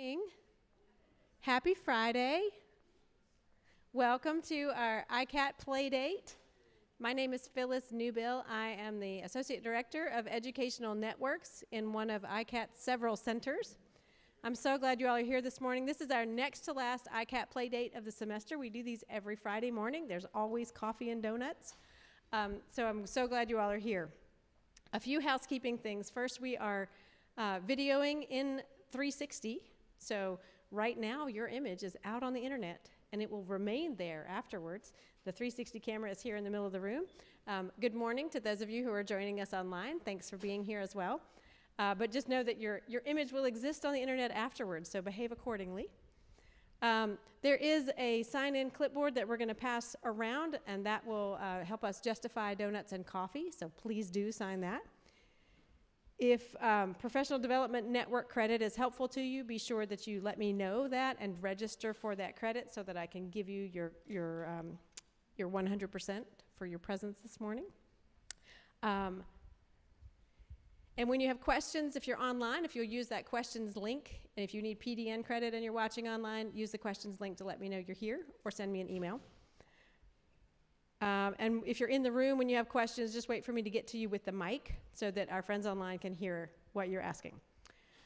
morning. Happy Friday. Welcome to our ICAT Playdate. My name is Phyllis Newbill. I am the Associate Director of Educational Networks in one of ICAT's several centers. I'm so glad you all are here this morning. This is our next to last ICAT Playdate of the semester. We do these every Friday morning. There's always coffee and donuts. So I'm so glad you all are here. A few housekeeping things. First, we are videoing in 360. So right now, your image is out on the internet, and it will remain there afterwards. The 360 camera is here in the middle of the room. Good morning to those of you who are joining us online. Thanks for being here as well. But just know that your image will exist on the internet afterwards, so behave accordingly. There is a sign-in clipboard that we're going to pass around, and that will help us justify donuts and coffee, so please do sign that. If Professional Development Network credit is helpful to you, be sure that you let me know that and register for that credit so that I can give you your 100% for your presence this morning. And when you have questions, if you're online, if you'll use that questions link, and if you need PDN credit and you're watching online, use the questions link to let me know you're here or send me an email. And if you're in the room when you have questions, just wait for me to get to you with the mic so that our friends online can hear what you're asking.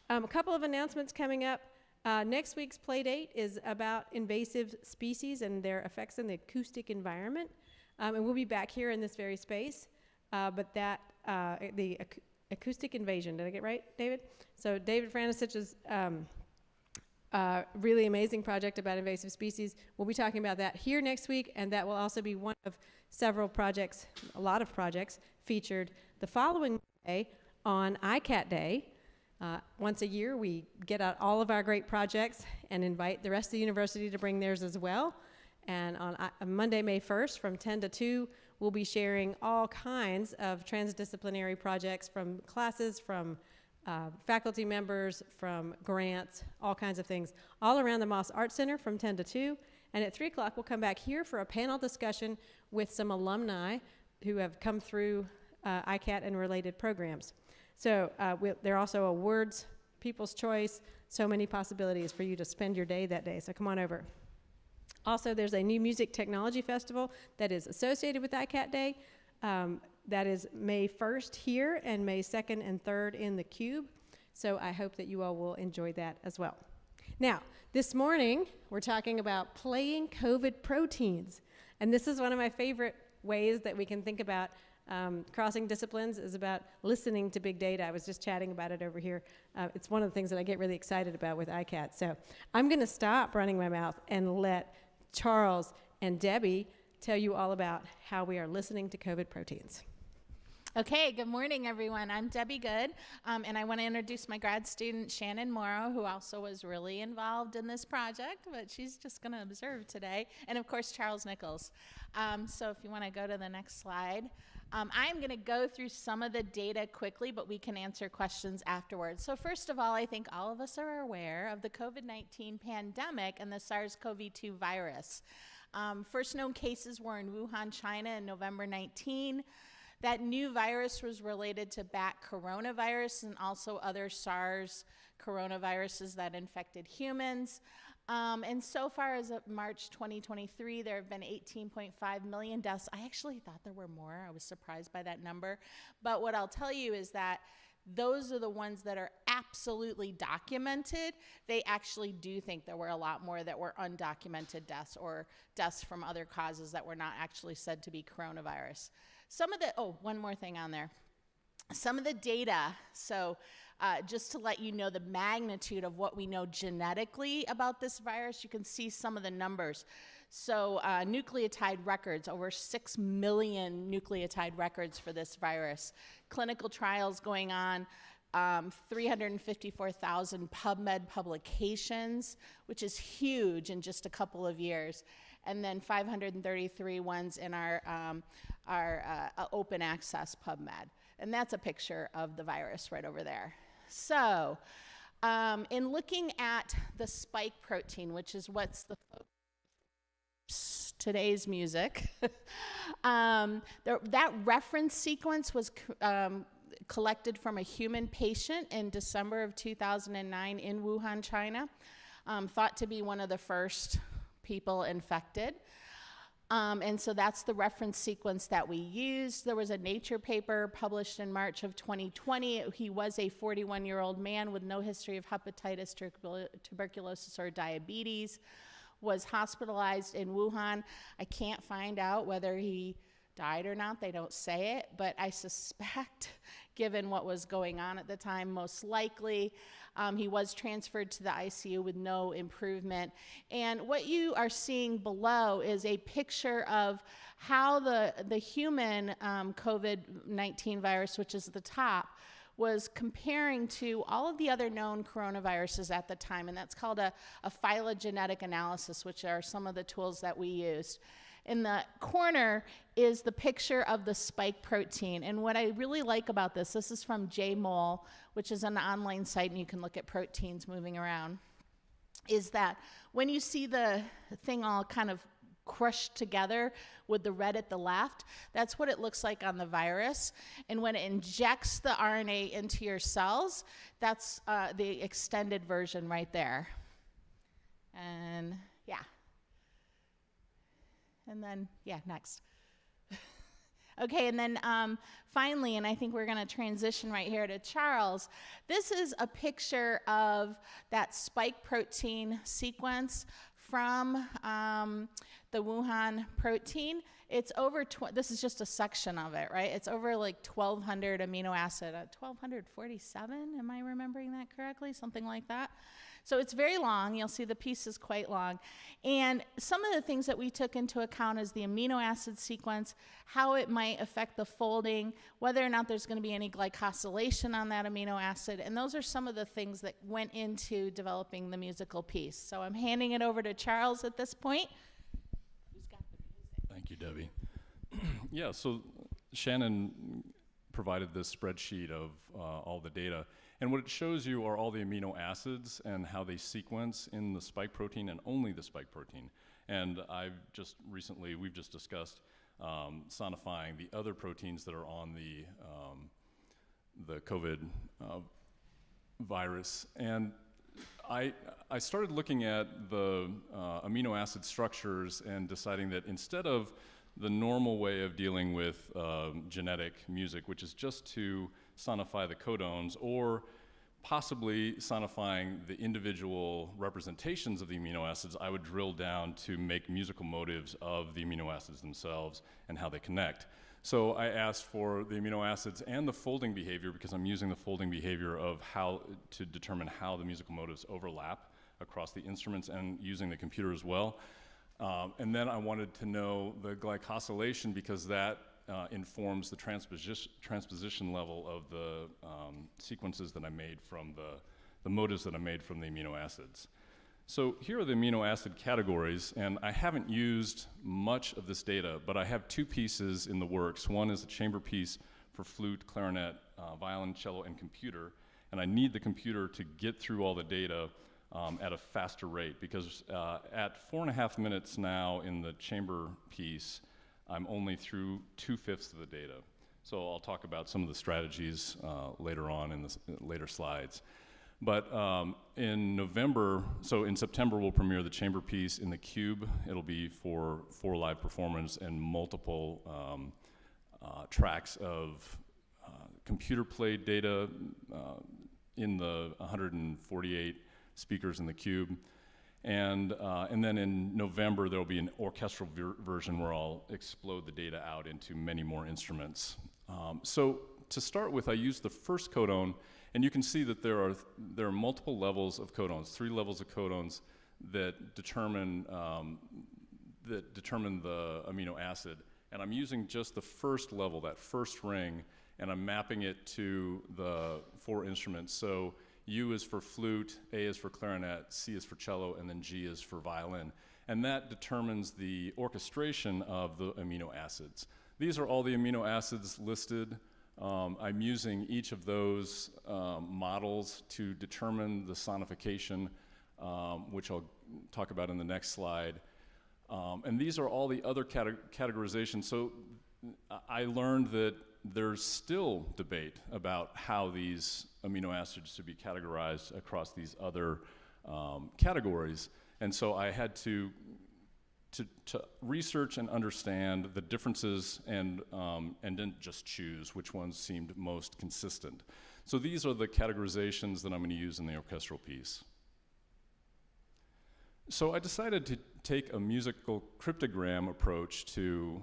A couple of announcements coming up. Next week's Playdate is about invasive species and their effects in the acoustic environment. And we'll be back here in this very space. But the acoustic invasion, did I get right, David? So David Franisich's really amazing project about invasive species. We'll be talking about that here next week, and that will also be one of several projects, a lot of projects, featured the following day on ICAT Day. Once a year, we get out all of our great projects and invite the rest of the university to bring theirs as well. And on Monday, May 1st, from 10 to 2, we'll be sharing all kinds of transdisciplinary projects from classes, from faculty members, from grants, all kinds of things, all around the Moss Art Center from 10 to 2. And at 3 o'clock, we'll come back here for a panel discussion with some alumni who have come through ICAT and related programs. So there are also awards, People's Choice, so many possibilities for you to spend your day that day. So come on over. Also, there's a new music technology festival that is associated with ICAT Day. That is May 1st here and May 2nd and 3rd in the Cube. So I hope that you all will enjoy that as well. Now, this morning, we're talking about playing COVID proteins. And this is one of my favorite ways that we can think about crossing disciplines is about listening to big data. I was just chatting about it over here. It's one of the things that I get really excited about with ICAT. So I'm going to stop running my mouth and let Charles and Debbie tell you all about how we are listening to COVID proteins. Okay, good morning, everyone. I'm Debbie Good, and I want to introduce my grad student, Shannon Mauro, who also was really involved in this project, but she's just going to observe today, and of course, Charles Nichols. So if you want to go to the next slide. I'm going to go through some of the data quickly, but we can answer questions afterwards. So first of all, I think all of us are aware of the COVID-19 pandemic and the SARS-CoV-2 virus. First known cases were in Wuhan, China in November 19. That new virus was related to Bach coronavirus and also other SARS coronaviruses that infected humans. And so far as of March 2023, there have been 18.5 million deaths. I actually thought there were more. I was surprised by that number. But what I'll tell you is that those are the ones that are absolutely documented. They actually do think there were a lot more that were undocumented deaths or deaths from other causes that were not actually said to be coronavirus. One more thing on there. Some of the data, so just to let you know the magnitude of what we know genetically about this virus, you can see some of the numbers. So nucleotide records, over 6 million nucleotide records for this virus. Clinical trials going on, 354,000 PubMed publications, which is huge in just a couple of years. And then 533 ones in our open access PubMed. And that's a picture of the virus right over there. So in looking at the spike protein, which is what's the today's music, that reference sequence was collected from a human patient in December of 2009 in Wuhan, China, thought to be one of the first people infected. And so that's the reference sequence that we used. There was a Nature paper published in March of 2020. He was a 41-year-old man with no history of hepatitis, tuberculosis, or diabetes, was hospitalized in Wuhan. I can't find out whether he died or not. They don't say it, but I suspect, given what was going on at the time, most likely he was transferred to the ICU with no improvement. And what you are seeing below is a picture of how the human COVID-19 virus, which is at the top, was comparing to all of the other known coronaviruses at the time, and that's called a phylogenetic analysis, which are some of the tools that we used. In the corner is the picture of the spike protein. And what I really like about this is from JMOL, which is an online site, and you can look at proteins moving around, is that when you see the thing all kind of crushed together with the red at the left, that's what it looks like on the virus. And when it injects the RNA into your cells, that's the extended version right there. And yeah. And then, yeah, next. Okay, and then finally, and I think we're going to transition right here to Charles. This is a picture of that spike protein sequence from the Wuhan protein. It's over, this is just a section of it, right? It's over like 1,200 amino acid, 1,247, am I remembering that correctly? Something like that. So it's very long. You'll see the piece is quite long. And some of the things that we took into account is the amino acid sequence, how it might affect the folding, whether or not there's going to be any glycosylation on that amino acid. And those are some of the things that went into developing the musical piece. So I'm handing it over to Charles at this point. Who's got the music? Thank you, Debbie. Yeah, so Shannon provided this spreadsheet of all the data. And what it shows you are all the amino acids and how they sequence in the spike protein and only the spike protein. And we've just discussed sonifying the other proteins that are on the COVID virus. And I started looking at the amino acid structures and deciding that instead of the normal way of dealing with genetic music, which is just to sonify the codons or possibly sonifying the individual representations of the amino acids, I would drill down to make musical motives of the amino acids themselves and how they connect. So I asked for the amino acids and the folding behavior, because I'm using the folding behavior of how to determine how the musical motives overlap across the instruments and using the computer as well. And then I wanted to know the glycosylation, because that informs the transposition level of the sequences that I made from the motives that I made from the amino acids. So here are the amino acid categories, and I haven't used much of this data, but I have two pieces in the works. One is a chamber piece for flute, clarinet, violin, cello, and computer, and I need the computer to get through all the data at a faster rate, because at 4.5 minutes now in the chamber piece, I'm only through 2/5 of the data. So I'll talk about some of the strategies later on in the later slides. But in September, we'll premiere the chamber piece in the Cube. It'll be for live performance and multiple tracks of computer played data in the 148 speakers in the Cube. And then in November, there'll be an orchestral version where I'll explode the data out into many more instruments. So to start with, I used the first codon, and you can see that there are multiple levels of codons, 3 levels of codons that determine the amino acid. And I'm using just the first level, that first ring, and I'm mapping it to the 4 instruments. So U is for flute, A is for clarinet, C is for cello, and then G is for violin. And that determines the orchestration of the amino acids. These are all the amino acids listed. I'm using each of those models to determine the sonification, which I'll talk about in the next slide. And these are all the other categorizations. So I learned that there's still debate about how these amino acids should be categorized across these other categories. And so I had to research and understand the differences and then just choose which ones seemed most consistent. So these are the categorizations that I'm going to use in the orchestral piece. So I decided to take a musical cryptogram approach to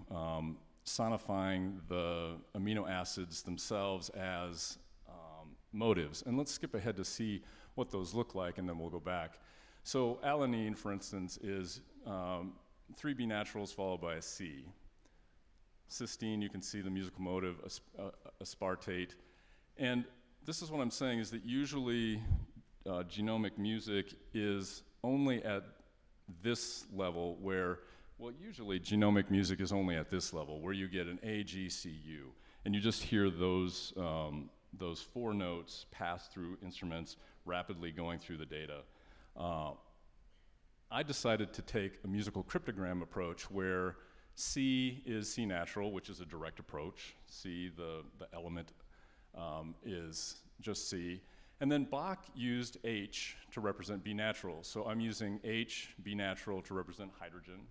sonifying the amino acids themselves as motives. And let's skip ahead to see what those look like, and then we'll go back. So alanine, for instance, is 3 B naturals followed by a C. Cysteine, you can see the musical motive, aspartate. And this is what I'm saying, is that usually genomic music is only at this level where, well, usually genomic music is only at this level, where you get an A, G, C, U. And you just hear those 4 notes pass through instruments rapidly going through the data. I decided to take a musical cryptogram approach where C is C natural, which is a direct approach. C, the element, is just C. And then Bach used H to represent B natural. So I'm using H, B natural, to represent hydrogen.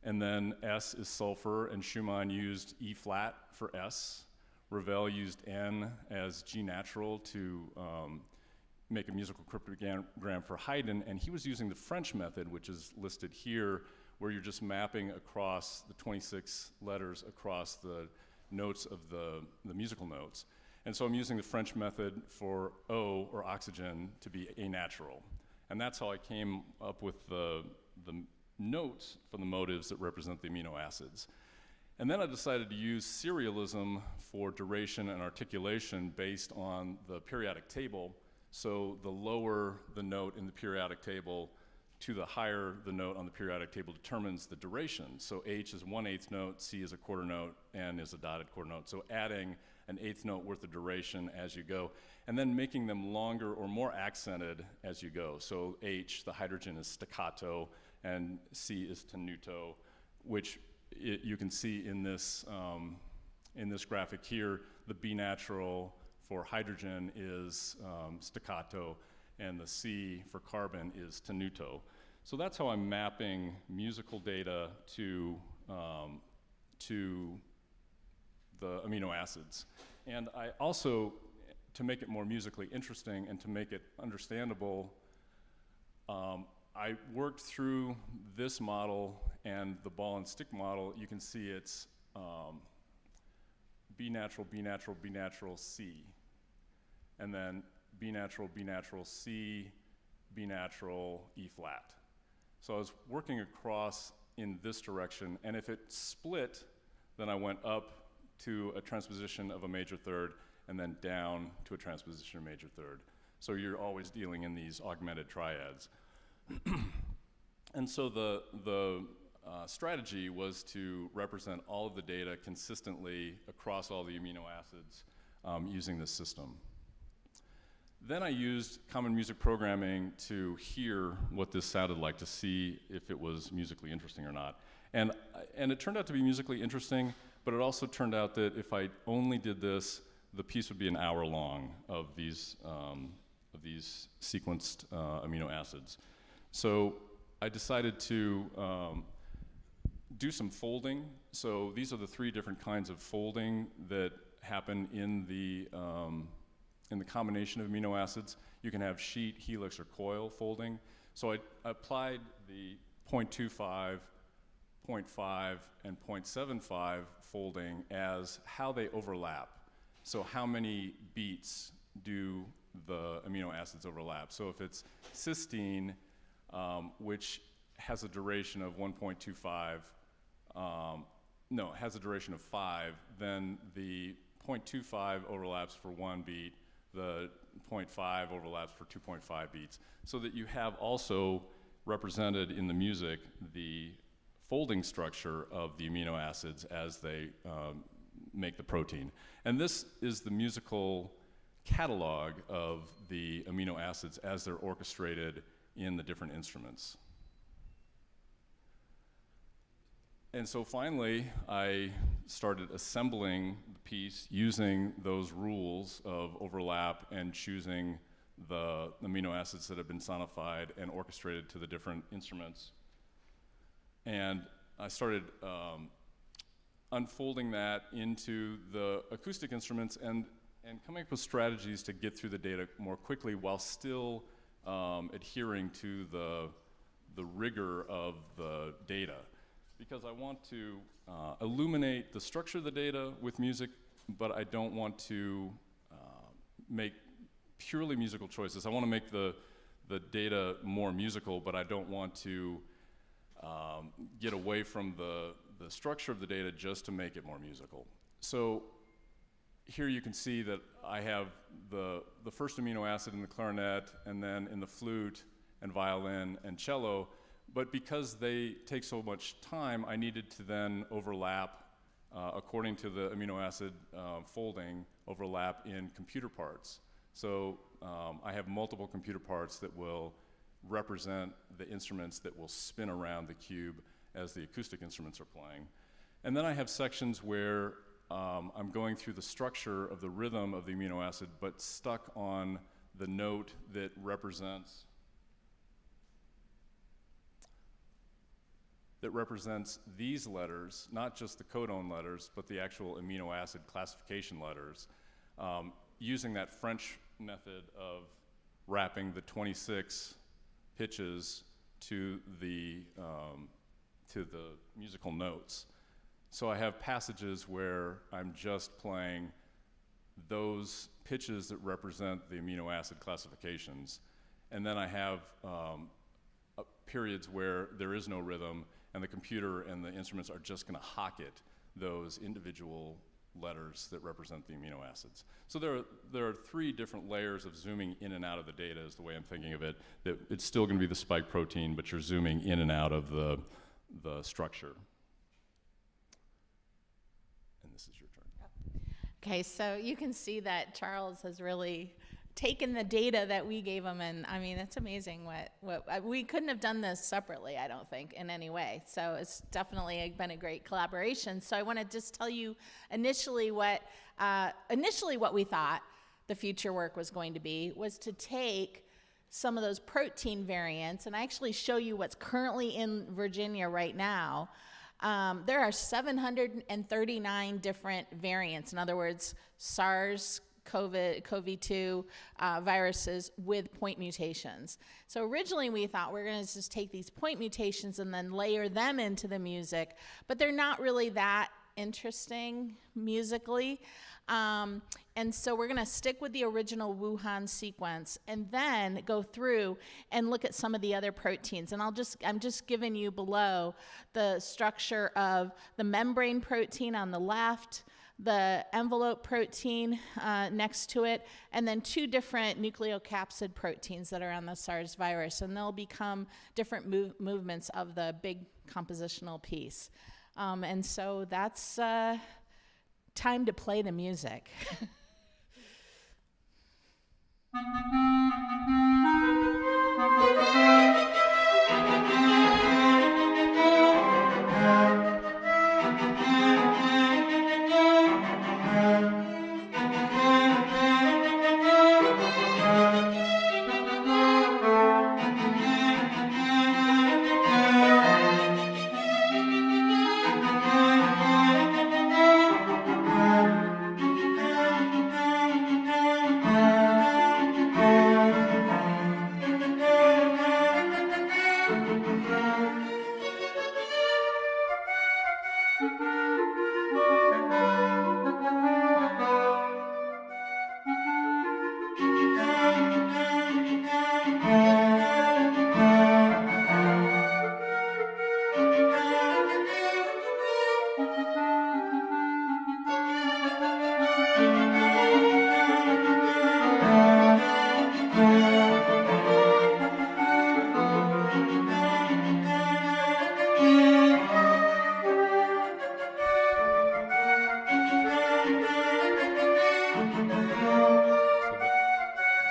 And then S is sulfur, and Schumann used E flat for S. Ravel used N as G natural to make a musical cryptogram for Haydn, and he was using the French method, which is listed here, where you're just mapping across the 26 letters across the notes of the musical notes. And so I'm using the French method for O, or oxygen, to be A natural. And that's how I came up with the notes for the motives that represent the amino acids. And then I decided to use serialism for duration and articulation based on the periodic table. So the lower the note in the periodic table to the higher the note on the periodic table determines the duration. So H is 1/8 note, C is a quarter note, N is a dotted quarter note. So adding an 1/8 note worth of duration as you go, and then making them longer or more accented as you go. So H, the hydrogen, is staccato, and C is tenuto, which you can see in this graphic here. The B natural for hydrogen is staccato, and the C for carbon is tenuto. So that's how I'm mapping musical data to the amino acids. And I also, to make it more musically interesting and to make it understandable, I worked through this model and the ball and stick model. You can see it's B natural, B natural, B natural, C. And then B natural, B natural, C, B natural, E flat. So I was working across in this direction, and if it split, then I went up to a transposition of a major third, and then down to a transposition of a major third. So you're always dealing in these augmented triads. And so the strategy was to represent all of the data consistently across all the amino acids using this system. Then I used common music programming to hear what this sounded like, to see if it was musically interesting or not. And it turned out to be musically interesting, but it also turned out that if I only did this, the piece would be an hour long of these sequenced amino acids. So I decided to do some folding. So these are the 3 different kinds of folding that happen in the combination of amino acids. You can have sheet, helix, or coil folding. So I applied the 0.25, 0.5, and 0.75 folding as how they overlap. So how many beats do the amino acids overlap? So if it's cysteine, which has a duration of 1.25, has a duration of 5, then the 0.25 overlaps for 1 beat, the 0.5 overlaps for 2.5 beats, so that you have also represented in the music the folding structure of the amino acids as they make the protein. And this is the musical catalog of the amino acids as they're orchestrated in the different instruments. And so finally, I started assembling the piece using those rules of overlap and choosing the amino acids that have been sonified and orchestrated to the different instruments. And I started unfolding that into the acoustic instruments and coming up with strategies to get through the data more quickly while still adhering to the rigor of the data. Because I want to illuminate the structure of the data with music, but I don't want to make purely musical choices. I want to make the data more musical, but I don't want to get away from the structure of the data just to make it more musical. So here you can see that I have the first amino acid in the clarinet, and then in the flute and violin and cello. But because they take so much time, I needed to then overlap, according to the amino acid folding, overlap in computer parts. So I have multiple computer parts that will represent the instruments that will spin around the cube as the acoustic instruments are playing. And then I have sections where I'm going through the structure of the rhythm of the amino acid, but stuck on the note that represents these letters, not just the codon letters, but the actual amino acid classification letters, using that French method of wrapping the 26 pitches to the musical notes. So I have passages where I'm just playing those pitches that represent the amino acid classifications, and then I have periods where there is no rhythm, and the computer and the instruments are just going to hocket those individual letters that represent the amino acids. So there are three different layers of zooming in and out of the data is the way I'm thinking of it. That it's still going to be the spike protein, but you're zooming in and out of the structure. And this is your turn. Okay, so you can see that Charles has really taken the data that we gave him, and I mean, it's amazing what we couldn't have done this separately, I don't think, in any way. So it's definitely been a great collaboration. So I want to just tell you initially what we thought the future work was going to be was to take some of those protein variants and actually show you what's currently in Virginia right now. There are 739 different variants. In other words, SARS-CoV-2 viruses with point mutations. So originally we thought we're going to just take these point mutations and then layer them into the music, but they're not really that interesting musically. And so we're going to stick with the original Wuhan sequence and then go through and look at some of the other proteins. And I'm just giving you below the structure of the membrane protein on the left, the envelope protein next to it, and then two different nucleocapsid proteins that are on the SARS virus, and they'll become different movements of the big compositional piece. And so that's time to play the music.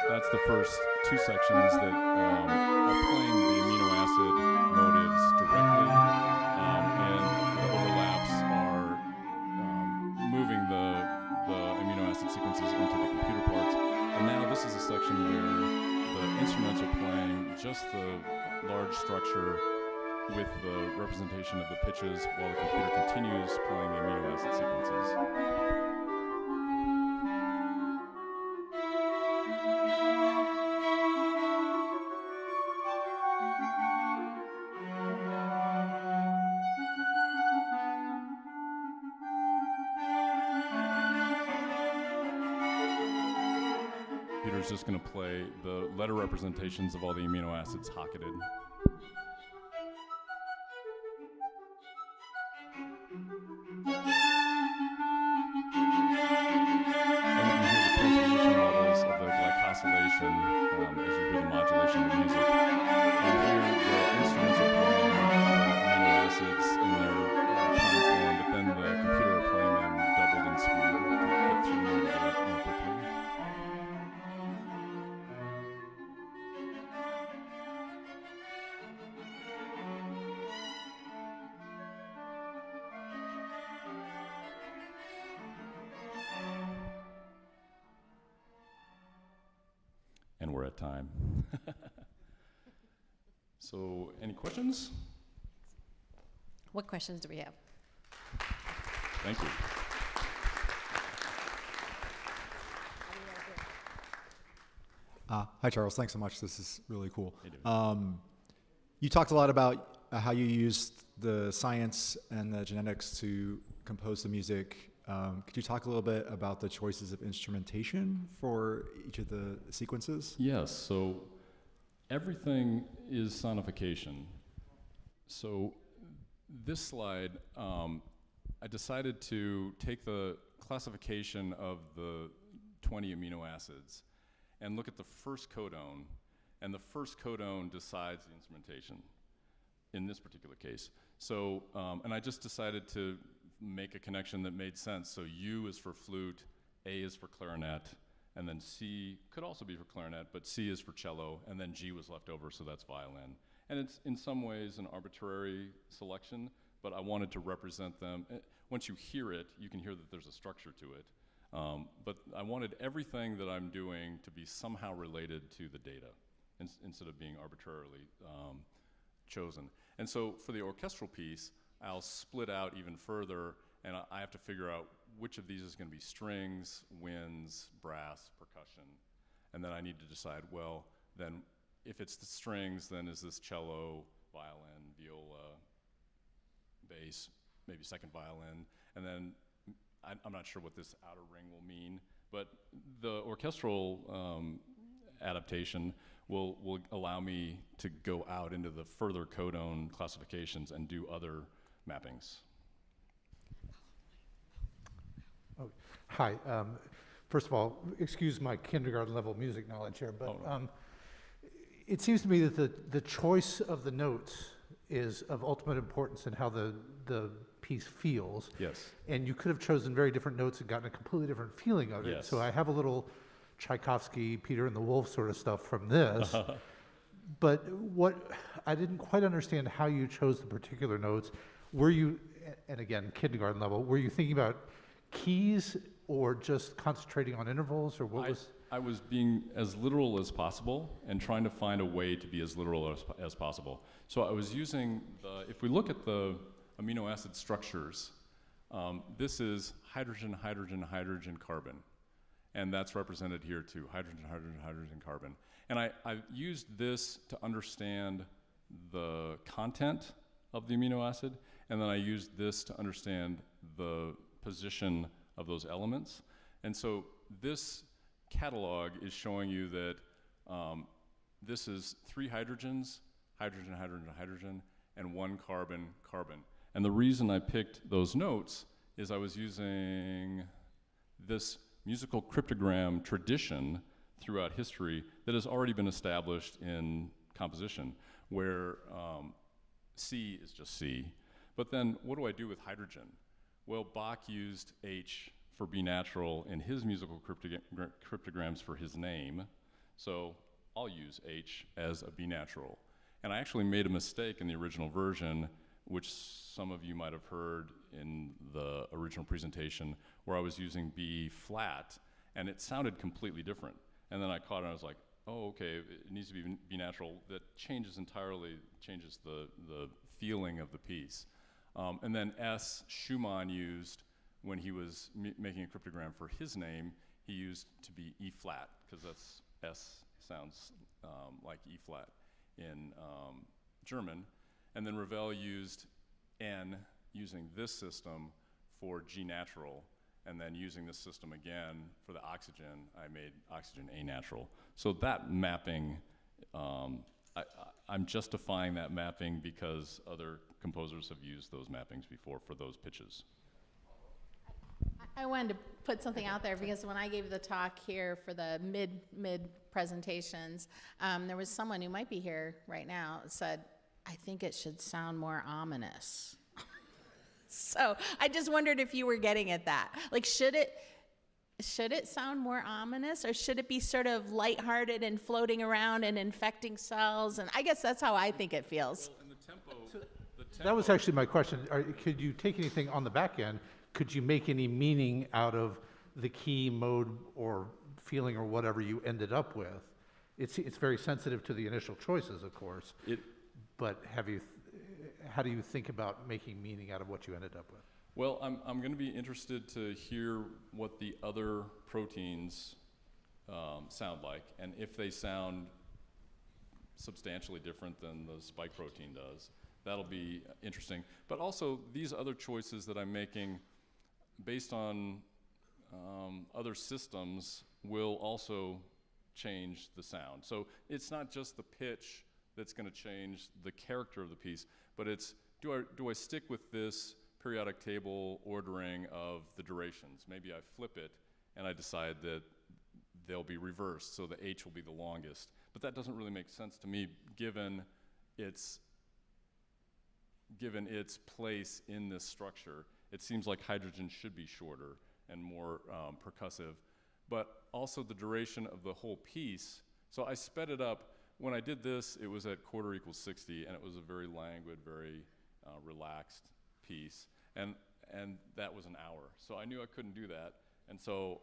That's the first two sections that are playing the amino acid motives directly, and the overlaps are this is a section where the instruments are playing just the large structure with the representation of the pitches while the computer continues playing the amino acid sequences. Computer's just going to play the letter representations of all the amino acids hocketed. As you hear the modulation of the music. And here the instruments are playing the amino acids in their time form, but then the computer are playing them doubled in speed to get through more data more quickly. And we're at time. So, any questions? What questions do we have? Thank you. Hi, Charles. Thanks so much. This is really cool. Hey, David. You talked a lot about how you used the science and the genetics to compose the music. Could you talk a little bit about the choices of instrumentation for each of the sequences? Yes, so everything is sonification. So this slide, I decided to take the classification of the 20 amino acids and look at the first codon, and the first codon decides the instrumentation in this particular case. So, and I just decided to make a connection that made sense. So U is for flute, A is for clarinet, and then C could also be for clarinet, but C is for cello, and then G was left over, so that's violin. And it's in some ways an arbitrary selection, but I wanted to represent them. Once you hear it, you can hear that there's a structure to it. But I wanted everything that I'm doing to be somehow related to the data instead of being arbitrarily chosen. And so for the orchestral piece, I'll split out even further, and I have to figure out which of these is going to be strings, winds, brass, percussion. And then I need to decide, well, then if it's the strings, then is this cello, violin, viola, bass, maybe second violin, and then I'm not sure what this outer ring will mean, but the orchestral adaptation will allow me to go out into the further codon classifications and do other mappings. Oh, hi. First of all, excuse my kindergarten level music knowledge here, but it seems to me that the choice of the notes is of ultimate importance in how the piece feels. Yes. And you could have chosen very different notes and gotten a completely different feeling of it. Yes. So I have a little Tchaikovsky, Peter and the Wolf sort of stuff from this. But what I didn't quite understand how you chose the particular notes. Were you, and again, kindergarten level, were you thinking about keys or just concentrating on intervals, or what was? I was being as literal as possible and trying to find a way to be as literal as possible. So I was using if we look at the amino acid structures, this is hydrogen, hydrogen, hydrogen, carbon. And that's represented here too, hydrogen, hydrogen, hydrogen, carbon. And I used this to understand the content of the amino acid, and then I used this to understand the position of those elements. And so this catalog is showing you that this is 3 hydrogens, hydrogen, hydrogen, hydrogen, and 1 carbon, carbon. And the reason I picked those notes is I was using this musical cryptogram tradition throughout history that has already been established in composition, where C is just C. But then what do I do with hydrogen? Well, Bach used H for B natural in his musical cryptograms for his name, so I'll use H as a B natural. And I actually made a mistake in the original version, which some of you might have heard in the original presentation, where I was using B flat, and it sounded completely different. And then I caught it and I was like, oh, okay, it needs to be natural. That changes the feeling of the piece. And then S, Schumann used when he was making a cryptogram for his name, he used to be E flat, because that's S sounds like E flat in German. And then Ravel used N, using this system for G natural, and then using this system again for the oxygen, I made oxygen A natural. So that mapping, I'm justifying that mapping because other composers have used those mappings before for those pitches. I wanted to put something out there because when I gave the talk here for the mid presentations, there was someone who might be here right now said, I think it should sound more ominous. So I just wondered if you were getting at that. Like, should it sound more ominous, or should it be sort of lighthearted and floating around and infecting cells? And I guess that's how I think it feels. Well, and the tempo, That was actually my question. Could you take anything on the back end? Could you make any meaning out of the key, mode, or feeling, or whatever you ended up with? It's very sensitive to the initial choices, of course. But how do you think about making meaning out of what you ended up with? Well, I'm going to be interested to hear what the other proteins sound like, and if they sound substantially different than the spike protein does. That'll be interesting. But also, these other choices that I'm making based on other systems will also change the sound. So it's not just the pitch that's going to change the character of the piece, but it's, do I stick with this periodic table ordering of the durations? Maybe I flip it and I decide that they'll be reversed, so the H will be the longest. But that doesn't really make sense to me given its place in this structure. It seems like hydrogen should be shorter and more percussive, but also the duration of the whole piece. So I sped it up. When I did this, it was at quarter equals 60, and it was a very languid, very relaxed piece, and that was an hour. So I knew I couldn't do that, and so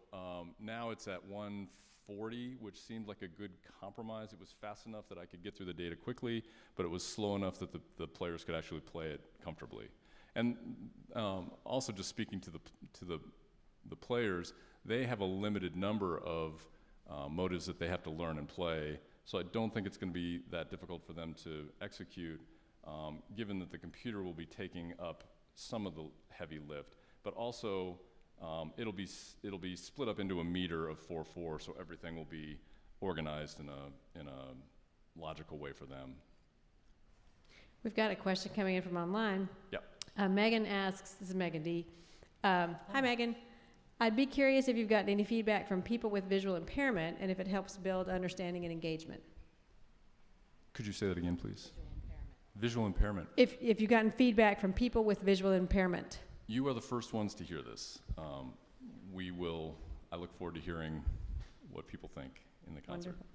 now it's at 140, which seemed like a good compromise. It was fast enough that I could get through the data quickly, but it was slow enough that the players could actually play it comfortably. And also, just speaking to the players, they have a limited number of motives that they have to learn and play. So I don't think it's going to be that difficult for them to execute, given that the computer will be taking up some of the heavy lift. But also, it'll be split up into a meter of 4/4, so everything will be organized in a logical way for them. We've got a question coming in from online. Yep. Megan asks, this is Megan D. Hi, Megan. I'd be curious if you've gotten any feedback from people with visual impairment and if it helps build understanding and engagement. Could you say that again, please? Visual impairment. If you've gotten feedback from people with visual impairment. You are the first ones to hear this. I look forward to hearing what people think in the concert. Wonderful.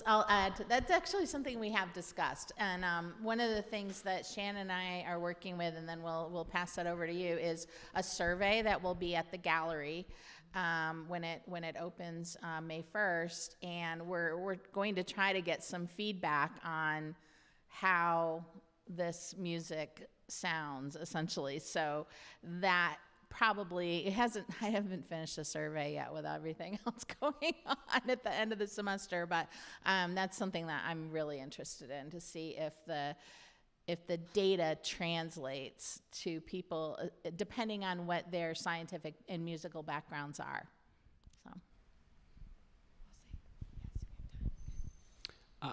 I'll add to that's actually something we have discussed, and one of the things that Shannon and I are working with, and then we'll pass that over to you, is a survey that will be at the gallery when it opens May 1st, and we're going to try to get some feedback on how this music sounds, essentially. So that probably, I haven't finished the survey yet with everything else going on at the end of the semester, but that's something that I'm really interested in, to see if the data translates to people depending on what their scientific and musical backgrounds are. So.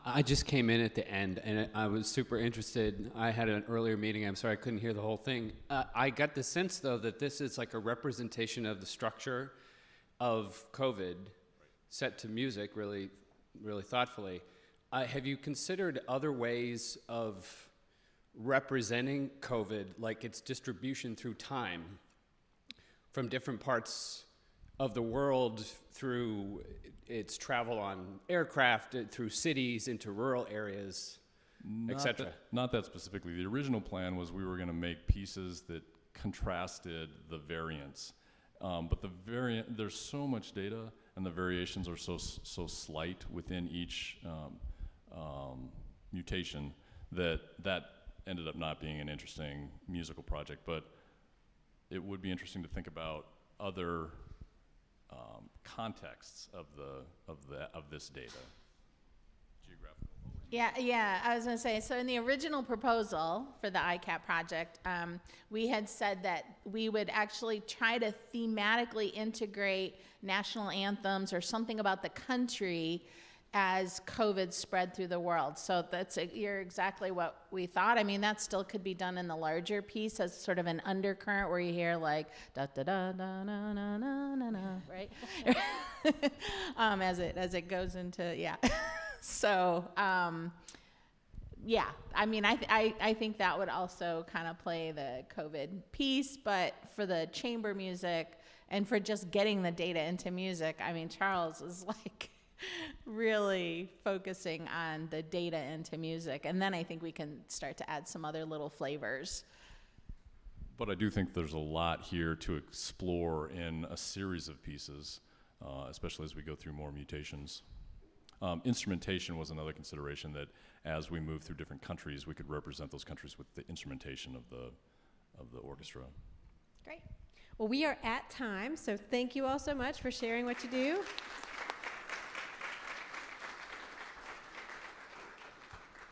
I just came in at the end, and I was super interested. I had an earlier meeting. I'm sorry I couldn't hear the whole thing. I got the sense, though, that this is like a representation of the structure of COVID set to music really, really thoughtfully. Have you considered other ways of representing COVID, like its distribution through time from different parts of the world, through its travel on aircraft, through cities into rural areas, etc.? Not that specifically. The original plan was we were going to make pieces that contrasted the variants. But there's so much data, and the variations are so slight within each mutation that ended up not being an interesting musical project. But it would be interesting to think about other contexts of this data. Geographical. Yeah, I was going to say, so in the original proposal for the ICAT project, we had said that we would actually try to thematically integrate national anthems or something about the country as COVID spread through the world. So you're exactly what we thought. I mean, that still could be done in the larger piece as sort of an undercurrent where you hear like da da da da na na na na na, right? As it goes into, yeah. So yeah, I mean, I think that would also kind of play the COVID piece, but for the chamber music and for just getting the data into music, I mean, Charles is like really focusing on the data into music, and then I think we can start to add some other little flavors. But I do think there's a lot here to explore in a series of pieces, especially as we go through more mutations. Instrumentation was another consideration, that as we move through different countries, we could represent those countries with the instrumentation of the orchestra. Great. Well, we are at time, so thank you all so much for sharing what you do.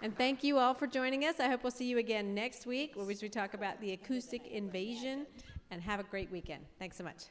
And thank you all for joining us. I hope we'll see you again next week, where we talk about the acoustic invasion, and have a great weekend. Thanks so much.